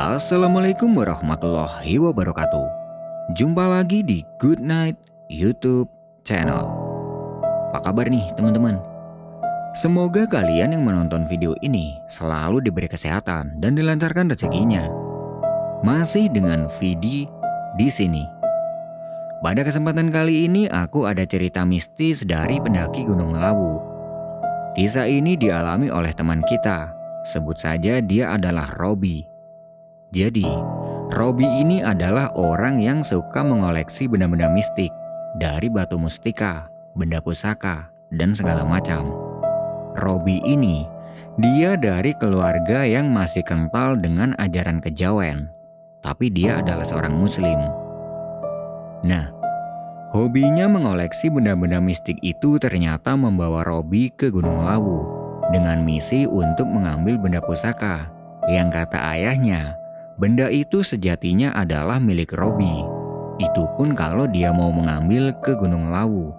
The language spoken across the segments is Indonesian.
Assalamualaikum warahmatullahi wabarakatuh. Jumpa lagi di Good Night YouTube channel. Apa kabar nih teman-teman? Semoga kalian yang menonton video ini selalu diberi kesehatan dan dilancarkan rezekinya. Masih dengan Vidi di sini. Pada kesempatan kali ini aku ada cerita mistis dari pendaki Gunung Lawu. Kisah ini dialami oleh teman kita. Sebut saja dia adalah Robby. Jadi, Robby ini adalah orang yang suka mengoleksi benda-benda mistik dari batu mustika, benda pusaka, dan segala macam. Robby ini, dia dari keluarga yang masih kental dengan ajaran kejawen, tapi dia adalah seorang muslim. Nah, hobinya mengoleksi benda-benda mistik itu ternyata membawa Robby ke Gunung Lawu dengan misi untuk mengambil benda pusaka yang kata ayahnya, benda itu sejatinya adalah milik Robby. Itu pun kalau dia mau mengambil ke Gunung Lawu.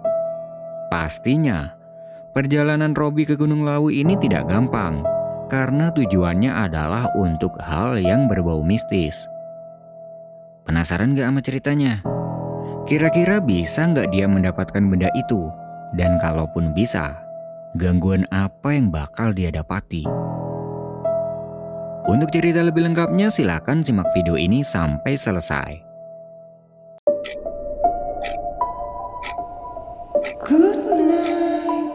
Pastinya, perjalanan Robby ke Gunung Lawu ini tidak gampang karena tujuannya adalah untuk hal yang berbau mistis. Penasaran gak sama ceritanya? Kira-kira bisa gak dia mendapatkan benda itu? Dan kalaupun bisa, gangguan apa yang bakal dia dapati? Untuk cerita lebih lengkapnya silakan simak video ini sampai selesai. Good night.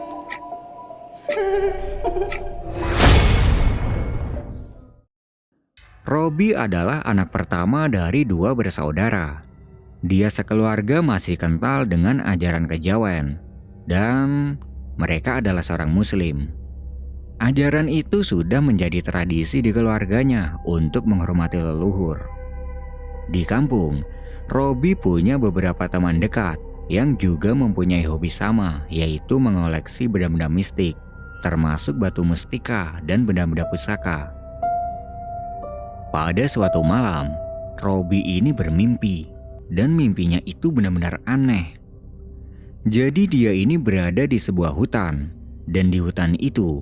Robby adalah anak pertama dari dua bersaudara. Dia sekeluarga masih kental dengan ajaran kejawen dan mereka adalah seorang muslim. Ajaran itu sudah menjadi tradisi di keluarganya untuk menghormati leluhur. Di kampung, Robby punya beberapa teman dekat yang juga mempunyai hobi sama, yaitu mengoleksi benda-benda mistik, termasuk batu mustika dan benda-benda pusaka. Pada suatu malam, Robby ini bermimpi, dan mimpinya itu benar-benar aneh. Jadi dia ini berada di sebuah hutan, dan di hutan itu,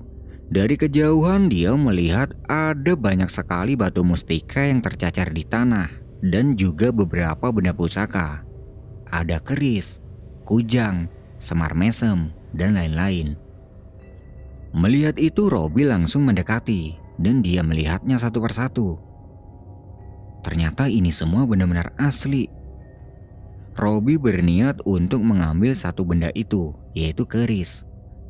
dari kejauhan dia melihat ada banyak sekali batu mustika yang tercacar di tanah dan juga beberapa benda pusaka. Ada keris, kujang, semar mesem, dan lain-lain. Melihat itu Robby langsung mendekati dan dia melihatnya satu persatu. Ternyata ini semua benar-benar asli. Robby berniat untuk mengambil satu benda itu, yaitu keris.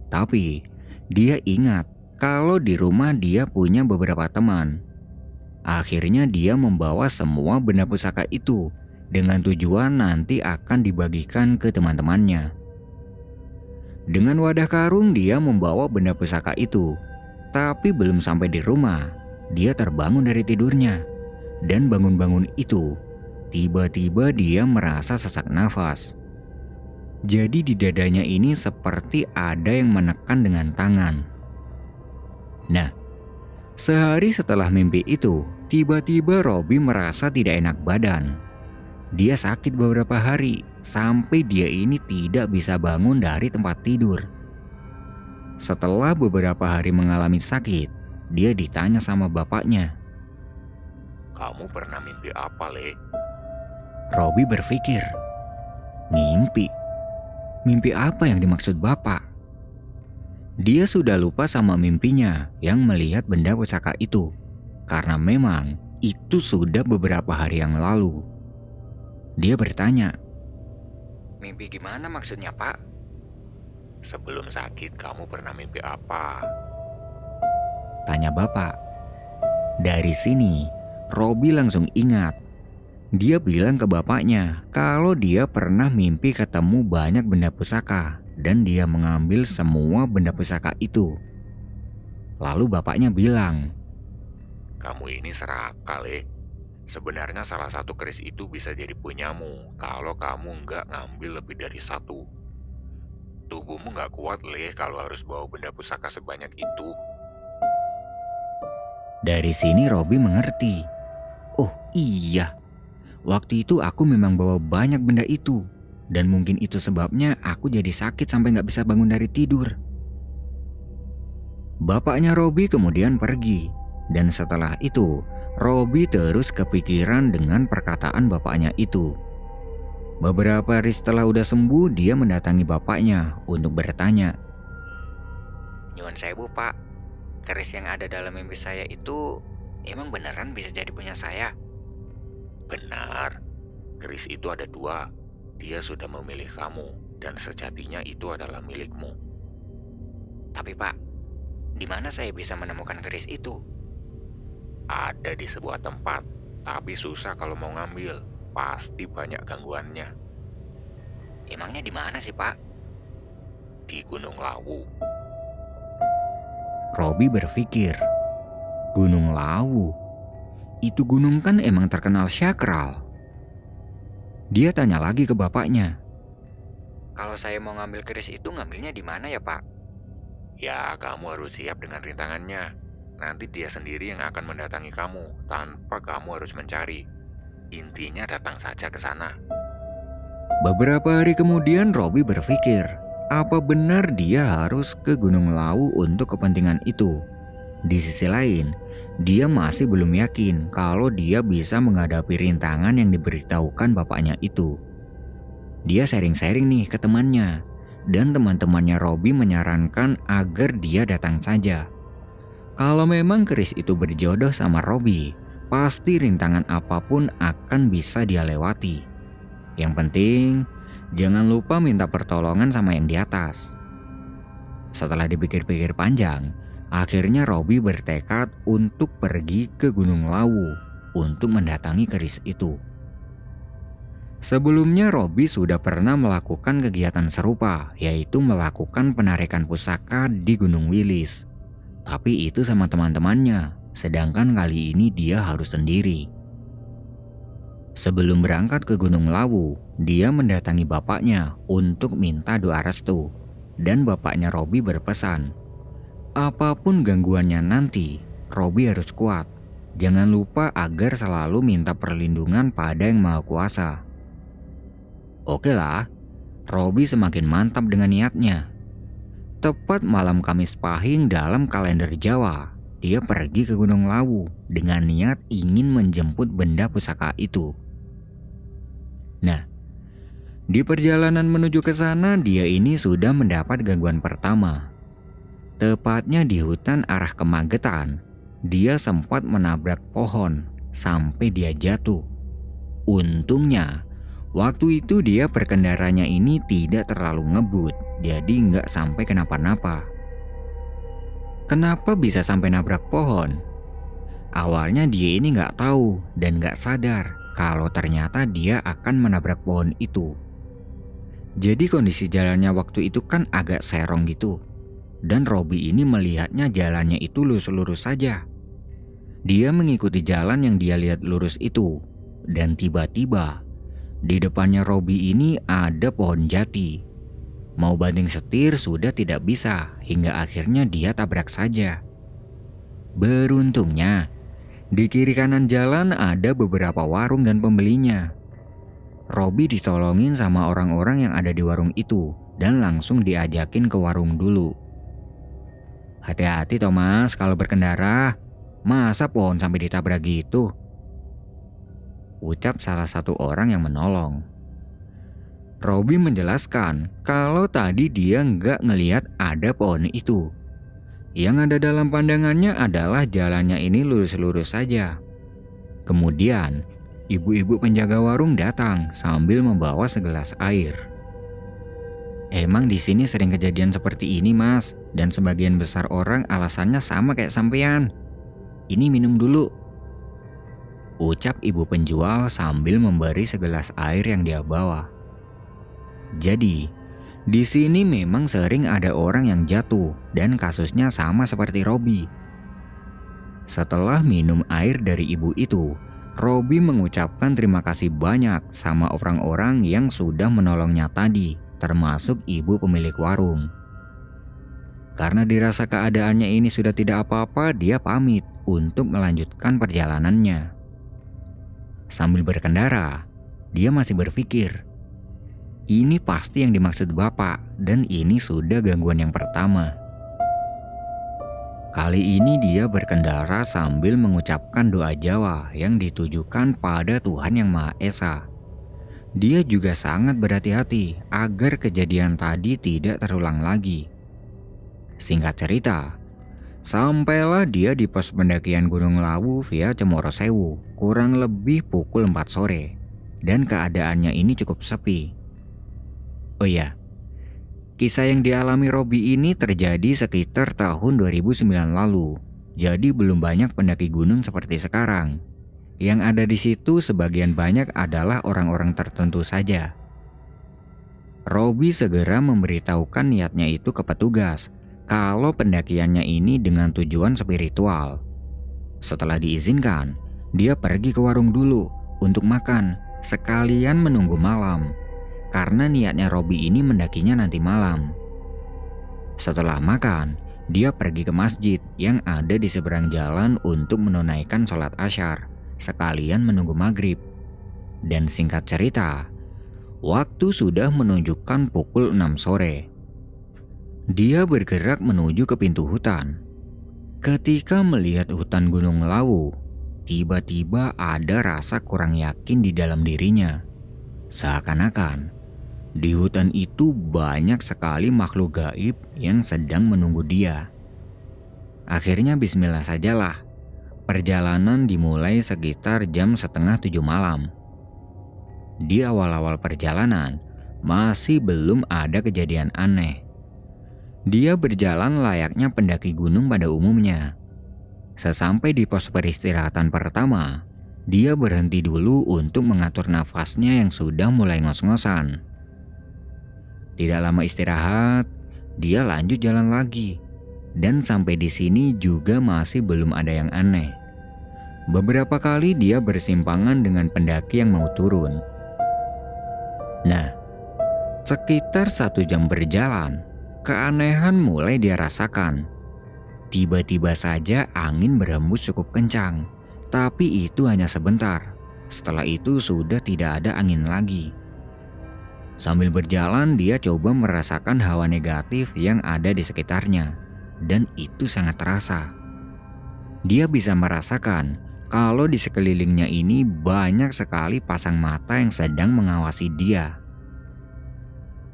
Tapi dia ingat kalau di rumah dia punya beberapa teman. Akhirnya dia membawa semua benda pusaka itu dengan tujuan nanti akan dibagikan ke teman-temannya. Dengan wadah karung dia membawa benda pusaka itu. Tapi belum sampai di rumah, dia terbangun dari tidurnya. Dan bangun-bangun itu, tiba-tiba dia merasa sesak nafas. Jadi di dadanya ini seperti ada yang menekan dengan tangan. Nah, sehari setelah mimpi itu, tiba-tiba Robby merasa tidak enak badan. Dia sakit beberapa hari, sampai dia ini tidak bisa bangun dari tempat tidur. Setelah beberapa hari mengalami sakit, dia ditanya sama bapaknya. Kamu pernah mimpi apa, Le? Robby berpikir, mimpi? Mimpi apa yang dimaksud bapak? Dia sudah lupa sama mimpinya yang melihat benda pusaka itu, karena memang itu sudah beberapa hari yang lalu. Dia bertanya, mimpi gimana maksudnya pak? Sebelum sakit kamu pernah mimpi apa? Tanya bapak. Dari sini, Robby langsung ingat. Dia bilang ke bapaknya kalau dia pernah mimpi ketemu banyak benda pusaka. Dan dia mengambil semua benda pusaka itu. Lalu bapaknya bilang, kamu ini serakah, Le. Sebenarnya salah satu keris itu bisa jadi punyamu kalau kamu nggak ngambil lebih dari satu. Tubuhmu nggak kuat, Le, kalau harus bawa benda pusaka sebanyak itu. Dari sini Robby mengerti. Oh iya, waktu itu aku memang bawa banyak benda itu. Dan mungkin itu sebabnya aku jadi sakit sampai gak bisa bangun dari tidur. Bapaknya Robby kemudian pergi. Dan setelah itu, Robi terus kepikiran dengan perkataan bapaknya itu. Beberapa hari setelah udah sembuh, dia mendatangi bapaknya untuk bertanya. Nyuwun sewu pak, keris yang ada dalam mimpi saya itu emang beneran bisa jadi punya saya? Benar, keris itu ada 2. Dia sudah memilih kamu dan sejatinya itu adalah milikmu. Tapi pak, di mana saya bisa menemukan keris itu? Ada di sebuah tempat, tapi susah kalau mau ngambil. Pasti banyak gangguannya. Emangnya di mana sih pak? Di Gunung Lawu. Robi berpikir, Gunung Lawu? Itu gunung kan emang terkenal sakral. Dia tanya lagi ke bapaknya. Kalau saya mau ngambil keris itu ngambilnya di mana ya pak? Ya, kamu harus siap dengan rintangannya. Nanti dia sendiri yang akan mendatangi kamu tanpa kamu harus mencari. Intinya datang saja ke sana. Beberapa hari kemudian Robi berpikir, apa benar dia harus ke Gunung Lawu untuk kepentingan itu? Di sisi lain, dia masih belum yakin kalau dia bisa menghadapi rintangan yang diberitahukan bapaknya itu. Dia sharing-sharing nih ke temannya, dan teman-temannya Robi menyarankan agar dia datang saja. Kalau memang keris itu berjodoh sama Robi, pasti rintangan apapun akan bisa dia lewati. Yang penting, jangan lupa minta pertolongan sama yang di atas. Setelah dipikir-pikir panjang, akhirnya Robi bertekad untuk pergi ke Gunung Lawu untuk mendatangi keris itu. Sebelumnya Robi sudah pernah melakukan kegiatan serupa, yaitu melakukan penarikan pusaka di Gunung Wilis. Tapi itu sama teman-temannya, sedangkan kali ini dia harus sendiri. Sebelum berangkat ke Gunung Lawu, dia mendatangi bapaknya untuk minta doa restu. Dan bapaknya Robi berpesan, apapun gangguannya nanti, Robi harus kuat. Jangan lupa agar selalu minta perlindungan pada Yang Maha Kuasa. Oke lah, Robi semakin mantap dengan niatnya. Tepat malam Kamis Pahing dalam kalender Jawa, dia pergi ke Gunung Lawu dengan niat ingin menjemput benda pusaka itu. Nah, di perjalanan menuju ke sana dia ini sudah mendapat gangguan pertama. Tepatnya di hutan arah ke Magetan, dia sempat menabrak pohon sampai dia jatuh. Untungnya, waktu itu dia berkendaranya ini tidak terlalu ngebut, jadi nggak sampai kenapa-napa. Kenapa bisa sampai nabrak pohon? Awalnya dia ini nggak tahu dan nggak sadar kalau ternyata dia akan menabrak pohon itu. Jadi kondisi jalannya waktu itu kan agak serong gitu. Dan Robi ini melihatnya jalannya itu lurus-lurus saja. Dia mengikuti jalan yang dia lihat lurus itu. Dan tiba-tiba di depannya Robi ini ada pohon jati. Mau banting setir sudah tidak bisa, hingga akhirnya dia tabrak saja. Beruntungnya, di kiri kanan jalan ada beberapa warung dan pembelinya. Robi ditolongin sama orang-orang yang ada di warung itu dan langsung diajakin ke warung dulu. Hati-hati Thomas kalau berkendara, masa pohon sampai ditabrak gitu? Ucap salah satu orang yang menolong. Robi menjelaskan kalau tadi dia nggak ngelihat ada pohon itu. Yang ada dalam pandangannya adalah jalannya ini lurus-lurus saja. Kemudian, ibu-ibu penjaga warung datang sambil membawa segelas air. Emang di sini sering kejadian seperti ini mas, dan sebagian besar orang alasannya sama kayak sampean. Ini minum dulu. Ucap ibu penjual sambil memberi segelas air yang dia bawa. Jadi, di sini memang sering ada orang yang jatuh dan kasusnya sama seperti Robi. Setelah minum air dari ibu itu, Robi mengucapkan terima kasih banyak sama orang-orang yang sudah menolongnya tadi, termasuk ibu pemilik warung. Karena dirasa keadaannya ini sudah tidak apa-apa, dia pamit untuk melanjutkan perjalanannya. Sambil berkendara, dia masih berpikir, ini pasti yang dimaksud bapak dan ini sudah gangguan yang pertama. Kali ini dia berkendara sambil mengucapkan doa Jawa yang ditujukan pada Tuhan Yang Maha Esa. Dia juga sangat berhati-hati agar kejadian tadi tidak terulang lagi. Singkat cerita, sampailah dia di pos pendakian Gunung Lawu via Cemoro Sewu kurang lebih pukul 4 sore. Dan keadaannya ini cukup sepi. Oh iya, kisah yang dialami Robby ini terjadi sekitar tahun 2009 lalu. Jadi belum banyak pendaki gunung seperti sekarang. Yang ada di situ sebagian banyak adalah orang-orang tertentu saja. Robby segera memberitahukan niatnya itu ke petugas kalau pendakiannya ini dengan tujuan spiritual. Setelah diizinkan, dia pergi ke warung dulu untuk makan, sekalian menunggu malam. Karena niatnya Robby ini mendakinya nanti malam. Setelah makan, dia pergi ke masjid yang ada di seberang jalan untuk menunaikan sholat asyar, sekalian menunggu maghrib. Dan singkat cerita, waktu sudah menunjukkan pukul 6 sore. Dia bergerak menuju ke pintu hutan. Ketika melihat hutan Gunung Lawu, tiba-tiba ada rasa kurang yakin di dalam dirinya. Seakan-akan di hutan itu banyak sekali makhluk gaib yang sedang menunggu dia. Akhirnya bismillah sajalah. Perjalanan dimulai sekitar jam setengah 7 malam. Di awal-awal perjalanan masih belum ada kejadian aneh. Dia berjalan layaknya pendaki gunung pada umumnya. Sesampai di pos peristirahatan pertama, dia berhenti dulu untuk mengatur nafasnya yang sudah mulai ngos-ngosan. Tidak lama istirahat, dia lanjut jalan lagi. Dan sampai di sini juga masih belum ada yang aneh. Beberapa kali dia bersimpangan dengan pendaki yang mau turun. Nah, sekitar 1 jam berjalan, keanehan mulai dia rasakan. Tiba-tiba saja angin berhembus cukup kencang, tapi itu hanya sebentar. Setelah itu sudah tidak ada angin lagi. Sambil berjalan, dia coba merasakan hawa negatif yang ada di sekitarnya, dan itu sangat terasa. Dia bisa merasakan kalau di sekelilingnya ini banyak sekali pasang mata yang sedang mengawasi dia.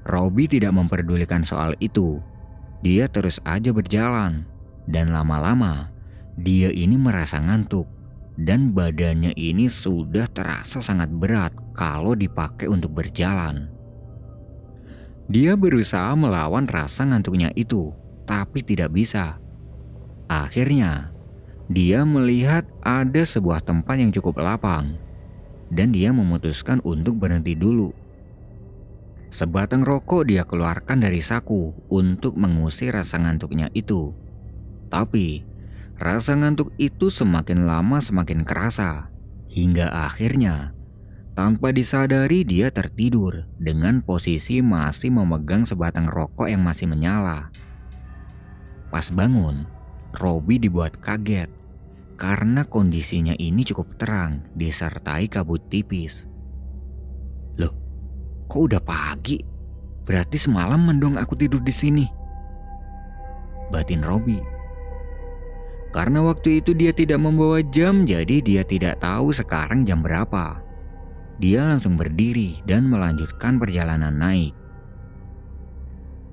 Robby tidak memperdulikan soal itu. Dia terus aja berjalan, dan lama-lama dia ini merasa ngantuk, dan badannya ini sudah terasa sangat berat kalau dipakai untuk berjalan. Dia berusaha melawan rasa ngantuknya itu, tapi tidak bisa. Akhirnya, dia melihat ada sebuah tempat yang cukup lapang, dan dia memutuskan untuk berhenti dulu. Sebatang rokok dia keluarkan dari saku untuk mengusir rasa ngantuknya itu. Tapi, rasa ngantuk itu semakin lama semakin kerasa, hingga akhirnya tanpa disadari dia tertidur dengan posisi masih memegang sebatang rokok yang masih menyala. Pas bangun, Robby dibuat kaget karena kondisinya ini cukup terang disertai kabut tipis. Loh, kok udah pagi? Berarti semalam mendong aku tidur di sini, batin Robby. Karena waktu itu dia tidak membawa jam, jadi dia tidak tahu sekarang jam berapa. Dia langsung berdiri dan melanjutkan perjalanan naik.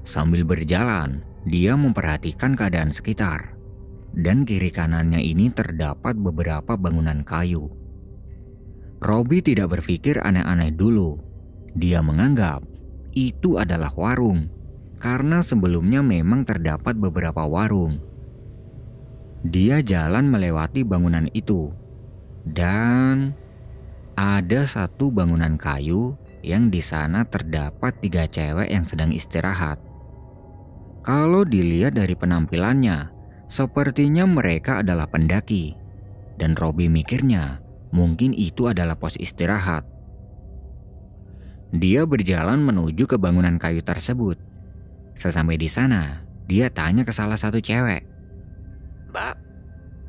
Sambil berjalan, dia memperhatikan keadaan sekitar. Dan kiri kanannya ini terdapat beberapa bangunan kayu. Robby tidak berpikir aneh-aneh dulu. Dia menganggap itu adalah warung, karena sebelumnya memang terdapat beberapa warung. Dia jalan melewati bangunan itu, dan ada satu bangunan kayu yang di sana terdapat 3 cewek yang sedang istirahat. Kalau dilihat dari penampilannya, sepertinya mereka adalah pendaki. Dan Robby mikirnya mungkin itu adalah pos istirahat. Dia berjalan menuju ke bangunan kayu tersebut. Sesampai di sana, dia tanya ke salah satu cewek. "Mbak,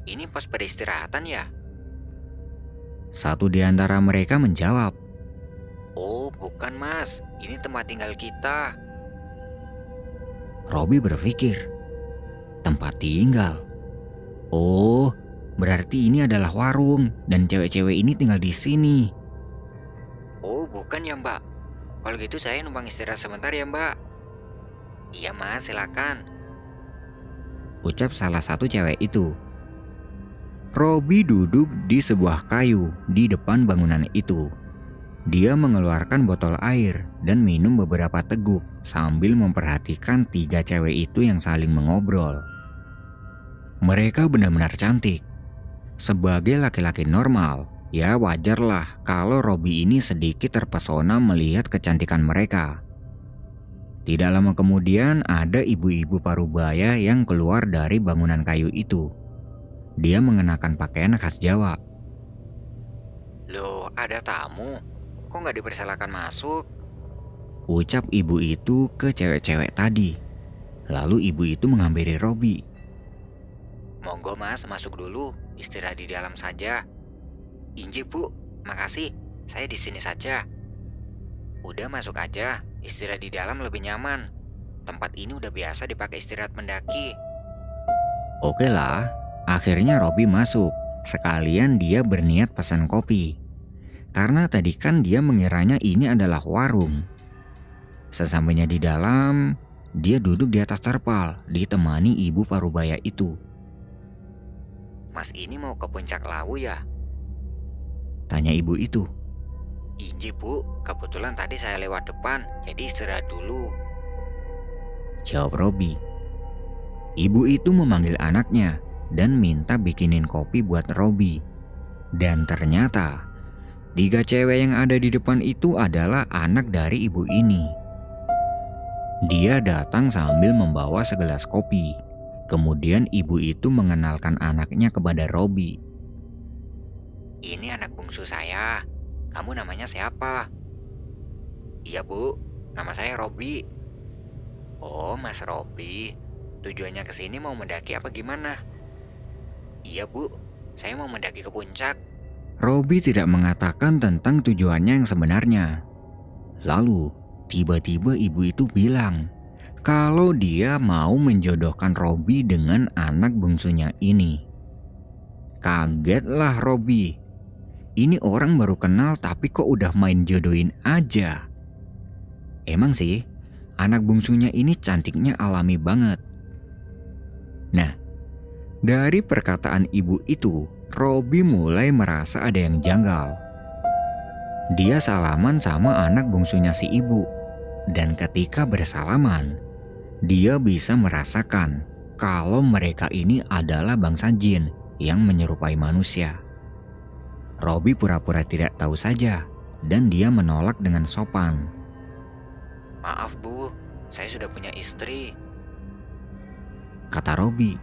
ini pos peristirahatan ya?" Satu di antara mereka menjawab, "Oh bukan mas, ini tempat tinggal kita." Robby berpikir, tempat tinggal? Oh, berarti ini adalah warung dan cewek-cewek ini tinggal di sini. Oh, bukan ya mbak. Kalau gitu saya numpang istirahat sebentar ya mbak. Iya mas, silakan. Ucap salah satu cewek itu. Robi duduk di sebuah kayu di depan bangunan itu. Dia mengeluarkan botol air dan minum beberapa teguk sambil memperhatikan tiga cewek itu yang saling mengobrol. Mereka benar-benar cantik. Sebagai laki-laki normal, ya wajarlah kalau Robi ini sedikit terpesona melihat kecantikan mereka. Tidak lama kemudian ada ibu-ibu parubaya yang keluar dari bangunan kayu itu. Dia mengenakan pakaian khas Jawa. Loh, ada tamu? Kok nggak dipersilakan masuk? Ucap ibu itu ke cewek-cewek tadi. Lalu ibu itu menghampiri Robi. Monggo mas, masuk dulu. Istirahat di dalam saja. Inji bu, makasih. Saya di sini saja. Udah masuk aja. Istirahat di dalam lebih nyaman. Tempat ini udah biasa dipakai istirahat mendaki. Oke lah, akhirnya Robi masuk. Sekalian dia berniat pesan kopi. Karena tadi kan dia mengiranya ini adalah warung. Sesampainya di dalam, dia duduk di atas terpal ditemani ibu parubaya itu. Mas ini mau ke puncak Lawu ya? Tanya ibu itu. Inji bu, kebetulan tadi saya lewat depan, jadi istirahat dulu. Jawab Robi. Ibu itu memanggil anaknya dan minta bikinin kopi buat Robi. Dan ternyata tiga cewek yang ada di depan itu adalah anak dari ibu ini. Dia datang sambil membawa segelas kopi. Kemudian ibu itu mengenalkan anaknya kepada Robi. Ini anak bungsu saya. Kamu namanya siapa? Iya bu, nama saya Robi. Oh mas Robi, tujuannya ke sini mau mendaki apa gimana? Iya bu, saya mau mendaki ke puncak. Robi tidak mengatakan tentang tujuannya yang sebenarnya. Lalu tiba-tiba ibu itu bilang kalau dia mau menjodohkan Robi dengan anak bungsunya ini. Kagetlah Robi. Ini orang baru kenal tapi kok udah main jodohin aja. Emang sih, anak bungsunya ini cantiknya alami banget. Nah, dari perkataan ibu itu, Robi mulai merasa ada yang janggal. Dia salaman sama anak bungsunya si ibu. Dan ketika bersalaman, dia bisa merasakan kalau mereka ini adalah bangsa jin yang menyerupai manusia. Robi pura-pura tidak tahu saja dan dia menolak dengan sopan. Maaf bu, saya sudah punya istri. Kata Robi.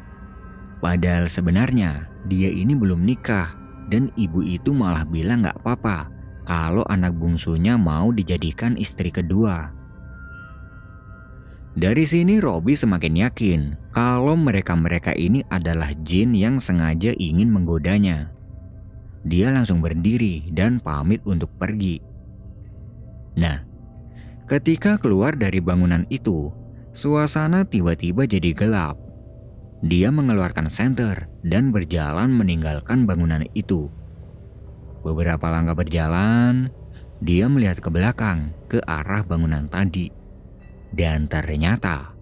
Padahal sebenarnya dia ini belum nikah dan ibu itu malah bilang gak apa-apa kalau anak bungsunya mau dijadikan istri kedua. Dari sini Robi semakin yakin kalau mereka-mereka ini adalah jin yang sengaja ingin menggodanya. Dia langsung berdiri dan pamit untuk pergi. Nah, ketika keluar dari bangunan itu, suasana tiba-tiba jadi gelap. Dia mengeluarkan senter dan berjalan meninggalkan bangunan itu. Beberapa langkah berjalan, dia melihat ke belakang ke arah bangunan tadi. Dan ternyata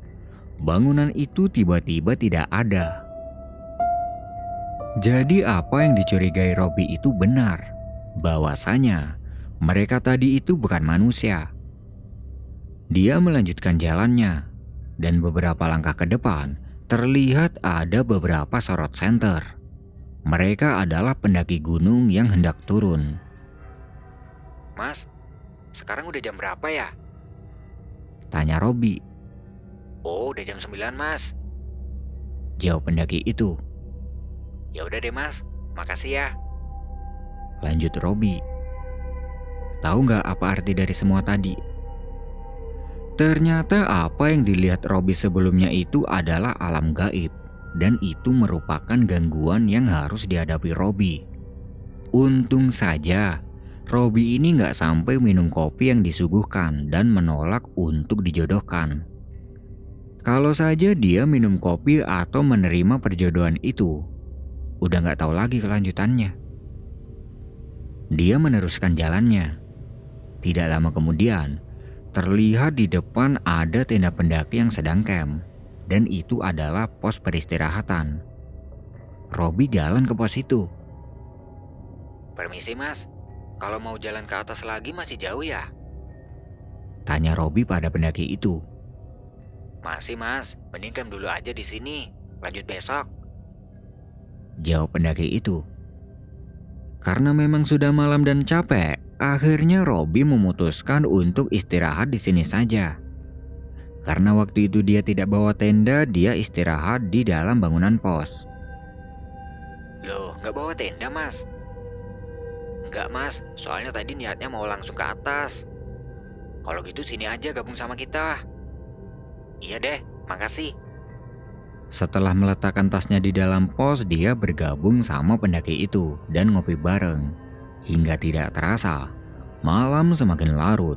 bangunan itu tiba-tiba tidak ada. Jadi apa yang dicurigai Robi itu benar, bahwasanya mereka tadi itu bukan manusia. Dia melanjutkan jalannya, dan beberapa langkah ke depan terlihat ada beberapa sorot senter. Mereka adalah pendaki gunung yang hendak turun. Mas, sekarang udah jam berapa ya? Tanya Robi. Oh, udah jam 9 mas. Jawab pendaki itu. Ya udah deh mas, makasih ya. Lanjut Robi. Tahu nggak apa arti dari semua tadi? Ternyata apa yang dilihat Robi sebelumnya itu adalah alam gaib. Dan itu merupakan gangguan yang harus dihadapi Robi. Untung saja Robi ini nggak sampai minum kopi yang disuguhkan dan menolak untuk dijodohkan. Kalau saja dia minum kopi atau menerima perjodohan itu, udah gak tahu lagi kelanjutannya. Dia meneruskan jalannya. Tidak lama kemudian, terlihat di depan ada tenda pendaki yang sedang camp, dan itu adalah pos peristirahatan. Robi jalan ke pos itu. Permisi mas, kalau mau jalan ke atas lagi masih jauh ya? Tanya Robi pada pendaki itu. Masih mas, mending camp dulu aja di sini, lanjut besok. Jawab pendaki itu. Karena memang sudah malam dan capek, akhirnya Robi memutuskan untuk istirahat di sini saja. Karena waktu itu dia tidak bawa tenda, dia istirahat di dalam bangunan pos. Loh, nggak bawa tenda mas? Nggak mas, soalnya tadi niatnya mau langsung ke atas. Kalau gitu sini aja gabung sama kita. Iya deh, makasih. Setelah meletakkan tasnya di dalam pos, dia bergabung sama pendaki itu dan ngopi bareng. Hingga tidak terasa, malam semakin larut.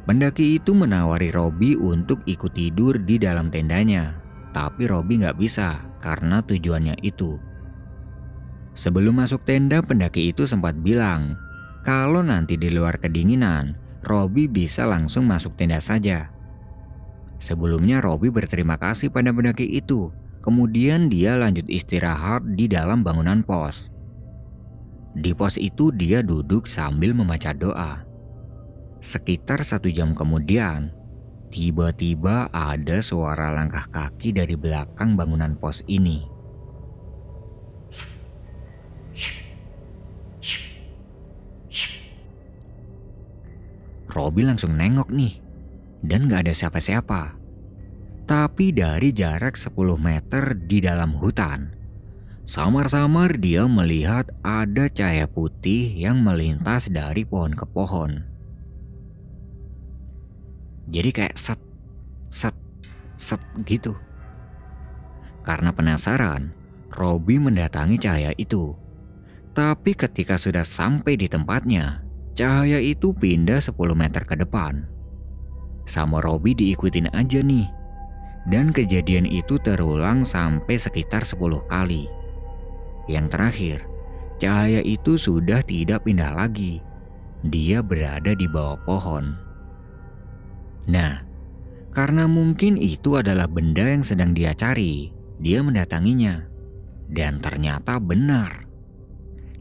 Pendaki itu menawari Robi untuk ikut tidur di dalam tendanya. Tapi Robi gak bisa karena tujuannya itu. Sebelum masuk tenda, pendaki itu sempat bilang kalau nanti di luar kedinginan, Robi bisa langsung masuk tenda saja. Sebelumnya Robi berterima kasih pada pendaki itu. Kemudian dia lanjut istirahat di dalam bangunan pos. Di pos itu dia duduk sambil membaca doa. Sekitar 1 jam kemudian, tiba-tiba ada suara langkah kaki dari belakang bangunan pos ini. Robi langsung nengok nih. Dan gak ada siapa-siapa. Tapi dari jarak 10 meter di dalam hutan, samar-samar dia melihat ada cahaya putih yang melintas dari pohon ke pohon. Jadi kayak set, set, set gitu. Karena penasaran, Robi mendatangi cahaya itu. Tapi ketika sudah sampai di tempatnya, cahaya itu pindah 10 meter ke depan. Sama Robi diikutin aja nih. Dan kejadian itu terulang sampai sekitar 10 kali. Yang terakhir, cahaya itu sudah tidak pindah lagi. Dia berada di bawah pohon. Nah, karena mungkin itu adalah benda yang sedang dia cari, dia mendatanginya. Dan ternyata benar.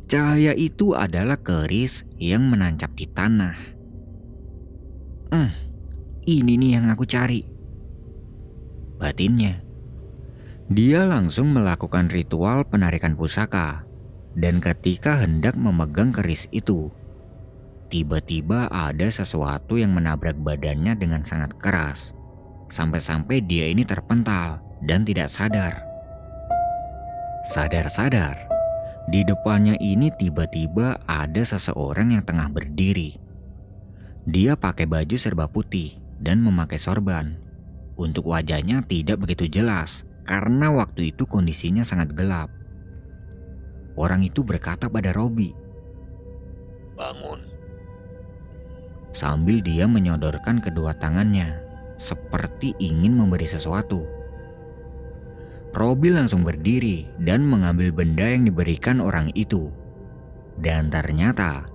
Cahaya itu adalah keris yang menancap di tanah. Ini nih yang aku cari, batinnya. Dia langsung melakukan ritual penarikan pusaka. Dan ketika hendak memegang keris itu, tiba-tiba ada sesuatu yang menabrak badannya dengan sangat keras. Sampai-sampai dia ini terpental dan tidak sadar. Sadar-sadar, di depannya ini tiba-tiba ada seseorang yang tengah berdiri. Dia pakai baju serba putih dan memakai sorban. Untuk wajahnya tidak begitu jelas karena waktu itu kondisinya sangat gelap. Orang itu berkata pada Robi, Bangun. Sambil dia menyodorkan kedua tangannya seperti ingin memberi sesuatu. Robi langsung berdiri dan mengambil benda yang diberikan orang itu. Dan ternyata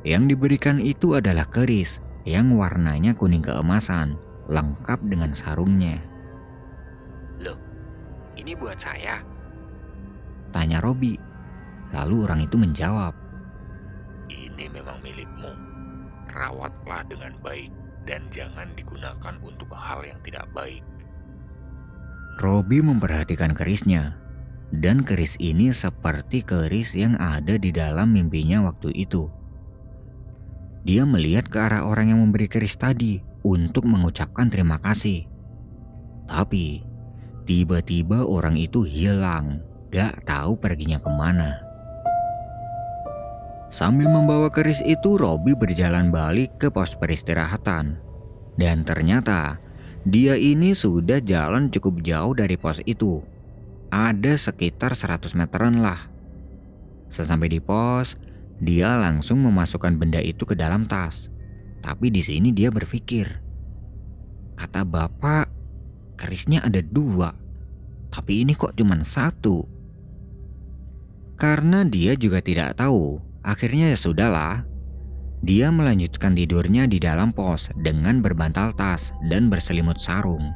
yang diberikan itu adalah keris yang warnanya kuning keemasan, lengkap dengan sarungnya. Loh, ini buat saya? Tanya Robi. Lalu orang itu menjawab, Ini memang milikmu. Rawatlah dengan baik dan jangan digunakan untuk hal yang tidak baik. Robi memperhatikan kerisnya. Dan keris ini seperti keris yang ada di dalam mimpinya waktu itu. Dia melihat ke arah orang yang memberi keris tadi untuk mengucapkan terima kasih. Tapi tiba-tiba orang itu hilang, gak tahu perginya kemana. Sambil membawa keris itu, Robi berjalan balik ke pos peristirahatan. Dan ternyata dia ini sudah jalan cukup jauh dari pos itu. Ada sekitar 100 meteran lah. Sesampai di pos, dia langsung memasukkan benda itu ke dalam tas. Tapi di sini dia berpikir, kata bapak, kerisnya ada 2, tapi ini kok cuma 1. Karena dia juga tidak tahu, akhirnya ya sudahlah. Dia melanjutkan tidurnya di dalam pos dengan berbantal tas dan berselimut sarung.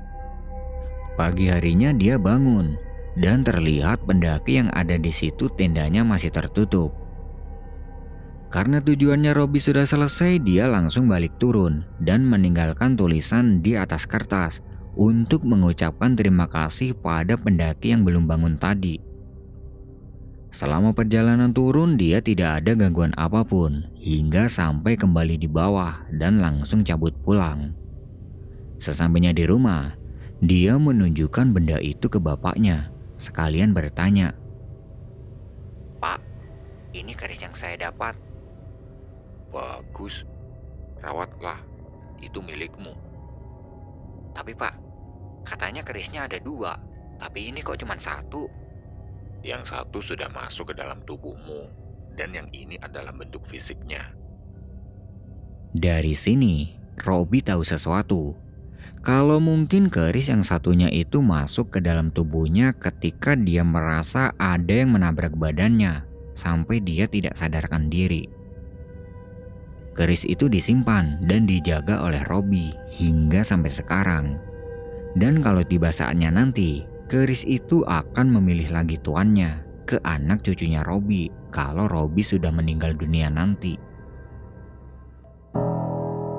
Pagi harinya dia bangun dan terlihat pendaki yang ada di situ tendanya masih tertutup. Karena tujuannya Robby sudah selesai, dia langsung balik turun dan meninggalkan tulisan di atas kertas untuk mengucapkan terima kasih pada pendaki yang belum bangun tadi. Selama perjalanan turun, dia tidak ada gangguan apapun hingga sampai kembali di bawah dan langsung cabut pulang. Sesampainya di rumah, dia menunjukkan benda itu ke bapaknya, sekalian bertanya, Pak, ini keris yang saya dapat. Bagus, rawatlah, itu milikmu. Tapi Pak, katanya kerisnya ada 2, tapi ini kok cuma 1? Yang satu sudah masuk ke dalam tubuhmu, dan yang ini adalah bentuk fisiknya. Dari sini, Robby tahu sesuatu. Kalau mungkin keris yang satunya itu masuk ke dalam tubuhnya ketika dia merasa ada yang menabrak badannya sampai dia tidak sadarkan diri. Keris itu disimpan dan dijaga oleh Robby hingga sampai sekarang. Dan kalau tiba saatnya nanti, keris itu akan memilih lagi tuannya ke anak cucunya Robby kalau Robby sudah meninggal dunia nanti.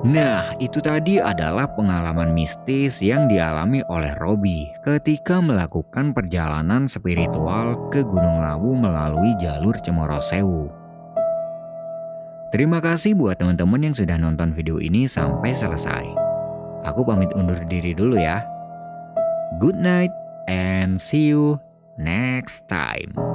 Nah, itu tadi adalah pengalaman mistis yang dialami oleh Robby ketika melakukan perjalanan spiritual ke Gunung Lawu melalui jalur Cemoro Sewu. Terima kasih buat teman-teman yang sudah nonton video ini sampai selesai. Aku pamit undur diri dulu ya. Good night and see you next time.